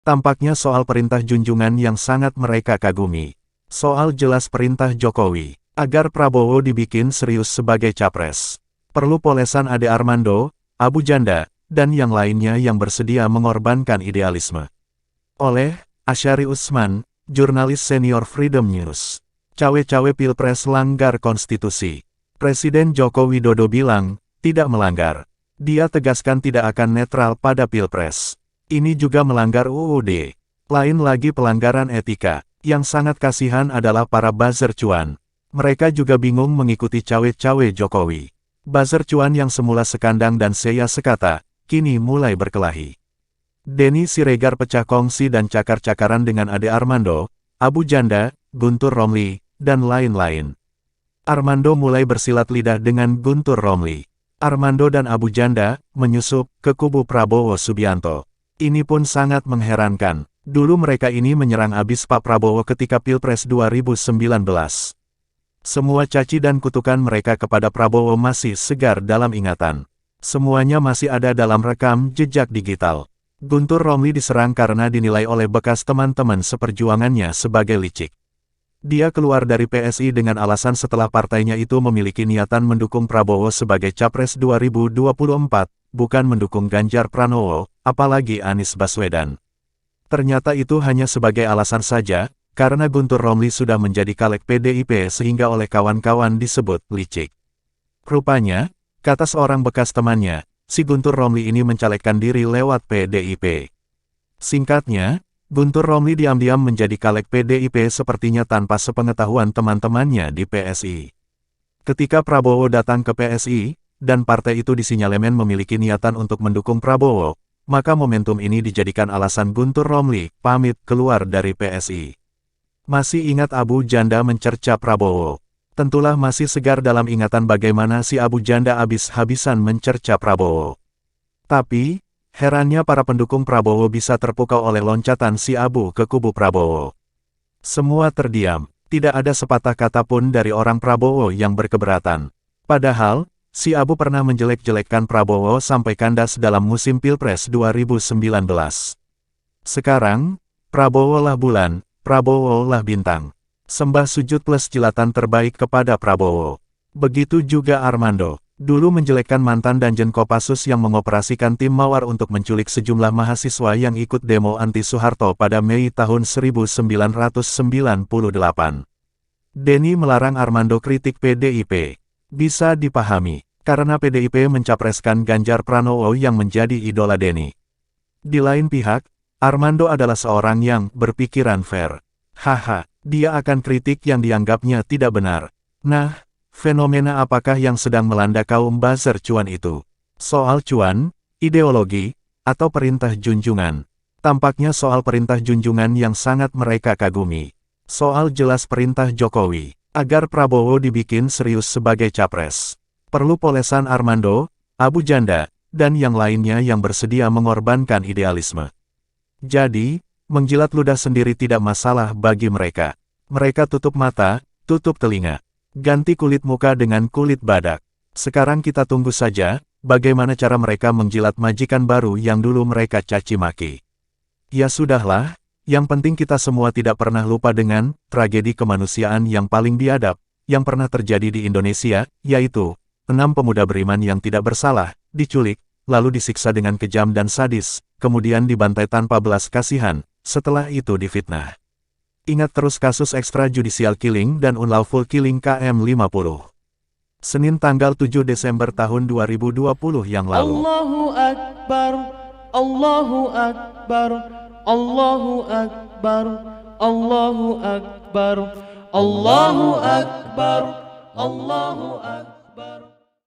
Tampaknya soal perintah junjungan yang sangat mereka kagumi. Soal jelas perintah Jokowi, agar Prabowo dibikin serius sebagai capres. Perlu polesan Ade Armando, Abu Janda, dan yang lainnya yang bersedia mengorbankan idealisme. Oleh Asyari Usman, jurnalis senior Freedom News. Cawe-cawe Pilpres langgar konstitusi. Presiden Joko Widodo bilang, tidak melanggar. Dia tegaskan tidak akan netral pada Pilpres. Ini juga melanggar UUD. Lain lagi pelanggaran etika. Yang sangat kasihan adalah para buzzer cuan. Mereka juga bingung mengikuti cawe-cawe Jokowi. Buzzer cuan yang semula sekandang dan seya sekata, kini mulai berkelahi. Denny Siregar pecah kongsi dan cakar-cakaran dengan Ade Armando, Abu Janda, Guntur Romli, dan lain-lain. Armando mulai bersilat lidah dengan Guntur Romli. Armando dan Abu Janda menyusup ke kubu Prabowo Subianto. Ini pun sangat mengherankan. Dulu mereka ini menyerang abis Pak Prabowo ketika Pilpres 2019. Semua caci dan kutukan mereka kepada Prabowo masih segar dalam ingatan. Semuanya masih ada dalam rekam jejak digital. Guntur Romli diserang karena dinilai oleh bekas teman-teman seperjuangannya sebagai licik. Dia keluar dari PSI dengan alasan setelah partainya itu memiliki niatan mendukung Prabowo sebagai Capres 2024, bukan mendukung Ganjar Pranowo, apalagi Anies Baswedan. Ternyata itu hanya sebagai alasan saja, karena Guntur Romli sudah menjadi caleg PDIP sehingga oleh kawan-kawan disebut licik. Rupanya, kata seorang bekas temannya, si Guntur Romli ini mencalekkan diri lewat PDIP. Singkatnya, Guntur Romli diam-diam menjadi caleg PDIP sepertinya tanpa sepengetahuan teman-temannya di PSI. Ketika Prabowo datang ke PSI, dan partai itu disinyalemen memiliki niatan untuk mendukung Prabowo, maka momentum ini dijadikan alasan Guntur Romli pamit keluar dari PSI. Masih ingat Abu Janda mencerca Prabowo? Tentulah masih segar dalam ingatan bagaimana si Abu Janda habis-habisan mencerca Prabowo. Tapi, herannya para pendukung Prabowo bisa terpukau oleh loncatan si Abu ke kubu Prabowo. Semua terdiam, tidak ada sepatah kata pun dari orang Prabowo yang berkeberatan. Padahal, si Abu pernah menjelek-jelekkan Prabowo sampai kandas dalam musim Pilpres 2019. Sekarang, Prabowo lah bulan, Prabowo lah bintang. Sembah sujud plus jilatan terbaik kepada Prabowo. Begitu juga Armando, dulu menjelekkan mantan Danjen Kopassus yang mengoperasikan tim Mawar untuk menculik sejumlah mahasiswa yang ikut demo anti Soeharto pada Mei tahun 1998. Denny melarang Armando kritik PDIP. Bisa dipahami, karena PDIP mencapreskan Ganjar Pranowo yang menjadi idola Denny. Di lain pihak, Armando adalah seorang yang berpikiran fair. Haha, dia akan kritik yang dianggapnya tidak benar. Nah, fenomena apakah yang sedang melanda kaum buzzer cuan itu? Soal cuan, ideologi, atau perintah junjungan? Tampaknya soal perintah junjungan yang sangat mereka kagumi. Soal jelas perintah Jokowi, agar Prabowo dibikin serius sebagai capres. Perlu polesan Armando, Abu Janda, dan yang lainnya yang bersedia mengorbankan idealisme. Jadi, menjilat ludah sendiri tidak masalah bagi mereka. Mereka tutup mata, tutup telinga. Ganti kulit muka dengan kulit badak. Sekarang kita tunggu saja, bagaimana cara mereka menjilat majikan baru yang dulu mereka caci maki. Ya sudahlah, yang penting kita semua tidak pernah lupa dengan tragedi kemanusiaan yang paling biadab, yang pernah terjadi di Indonesia, yaitu 6 pemuda beriman yang tidak bersalah, diculik, lalu disiksa dengan kejam dan sadis, kemudian dibantai tanpa belas kasihan, setelah itu difitnah. Ingat terus kasus extrajudicial killing dan unlawful killing KM50. Senin tanggal 7 Desember tahun 2020 yang lalu. Allahu Akbar, Allahu Akbar, Allahu Akbar, Allahu Akbar, Allahu Akbar, Allahu Akbar.